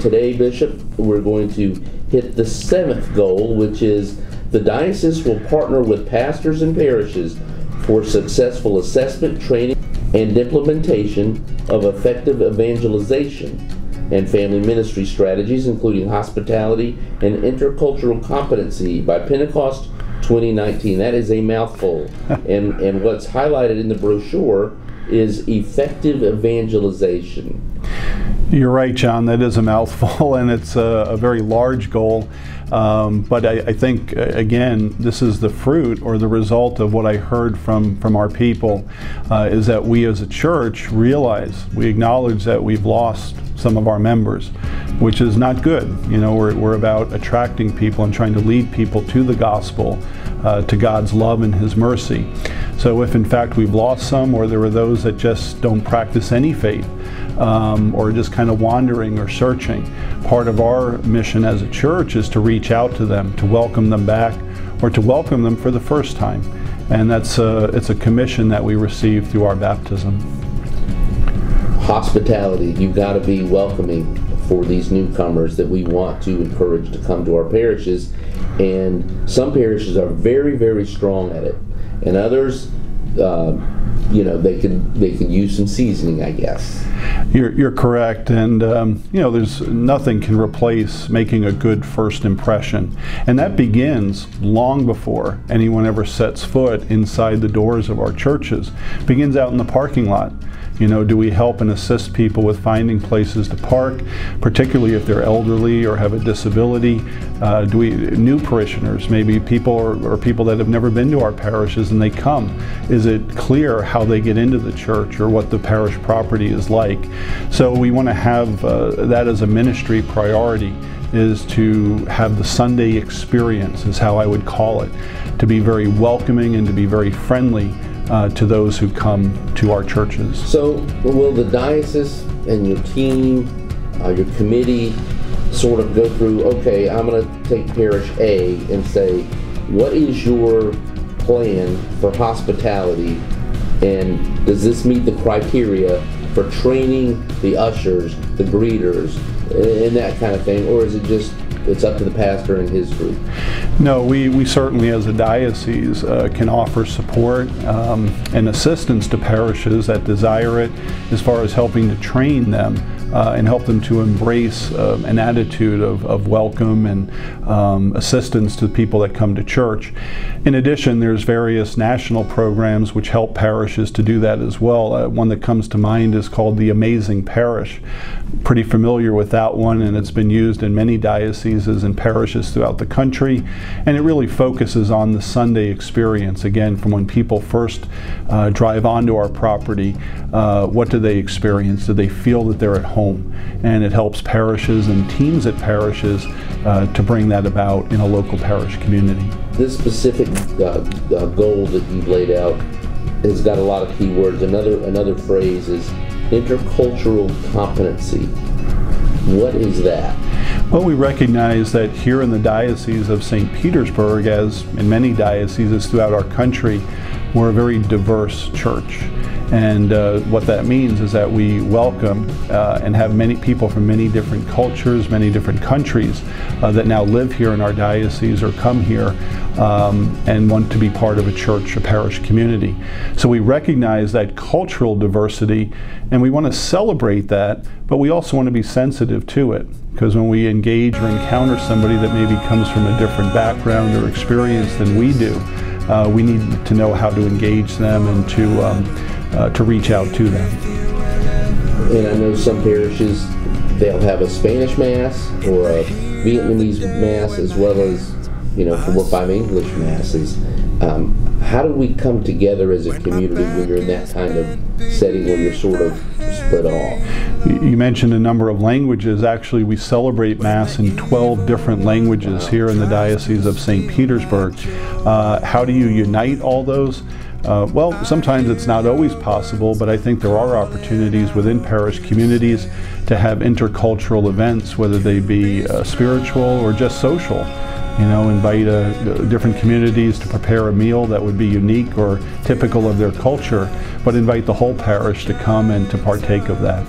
today, Bishop, we're going to hit the 7th goal, which is the diocese will partner with pastors and parishes for successful assessment, training, and implementation of effective evangelization and family ministry strategies, including hospitality and intercultural competency by Pentecost 2019. That is a mouthful. and what's highlighted in the brochure is effective evangelization. You're right, John, that is a mouthful, and it's a very large goal. But I think, again, this is the fruit or the result of what I heard from our people, is that we as a church we acknowledge that we've lost some of our members, which is not good. You know, we're about attracting people and trying to lead people to the gospel, to God's love and His mercy. So if in fact we've lost some, or there are those that just don't practice any faith, or just kind of wandering or searching, part of our mission as a church is to reach out to them, to welcome them back, or to welcome them for the first time. And it's a commission that we receive through our baptism. Hospitality, you've got to be welcoming for these newcomers that we want to encourage to come to our parishes. And some parishes are very, very strong at it, and others, you know, they could use some seasoning, I guess. You're correct, and you know, there's nothing can replace making a good first impression, and that begins long before anyone ever sets foot inside the doors of our churches. It begins out in the parking lot. You know, do we help and assist people with finding places to park, particularly if they're elderly or have a disability? New parishioners, maybe people or people that have never been to our parishes and they come. Is it clear how they get into the church or what the parish property is like? So we want to have that as a ministry priority, is to have the Sunday experience, is how I would call it, to be very welcoming and to be very friendly to those who come to our churches. So will the diocese and your team, your committee, sort of go through, okay, I'm going to take parish A and say, what is your plan for hospitality, and does this meet the criteria for training the ushers, the greeters, and that kind of thing, or is it just it's up to the pastor and his group? No, we certainly as a diocese can offer support and assistance to parishes that desire it, as far as helping to train them and help them to embrace an attitude of welcome and assistance to people that come to church. In addition, there's various national programs which help parishes to do that as well. One that comes to mind is called the Amazing Parish. Pretty familiar with that one, and it's been used in many dioceses and parishes throughout the country, and it really focuses on the Sunday experience. Again, from when people first drive onto our property, what do they experience? Do they feel that they're at home? And it helps parishes and teams at parishes to bring that about in a local parish community. This specific goal that you've laid out has got a lot of keywords. Another phrase is intercultural competency. What is that? Well, we recognize that here in the Diocese of St. Petersburg, as in many dioceses throughout our country, we're a very diverse church. And what that means is that we welcome and have many people from many different cultures, many different countries that now live here in our diocese or come here and want to be part of a church, a parish community. So we recognize that cultural diversity, and we want to celebrate that, but we also want to be sensitive to it, because when we engage or encounter somebody that maybe comes from a different background or experience than we do, we need to know how to engage them and to reach out to them. And I know some parishes, they'll have a Spanish Mass or a Vietnamese Mass, as well as, you know, 4 or 5 English Masses. How do we come together as a community when you're in that kind of setting where you're sort of split off? You mentioned a number of languages. Actually, we celebrate Mass in 12 different languages here in the Diocese of St. Petersburg. How do you unite all those? Well, sometimes it's not always possible, but I think there are opportunities within parish communities to have intercultural events, whether they be spiritual or just social. You know, invite different communities to prepare a meal that would be unique or typical of their culture, but invite the whole parish to come and to partake of that.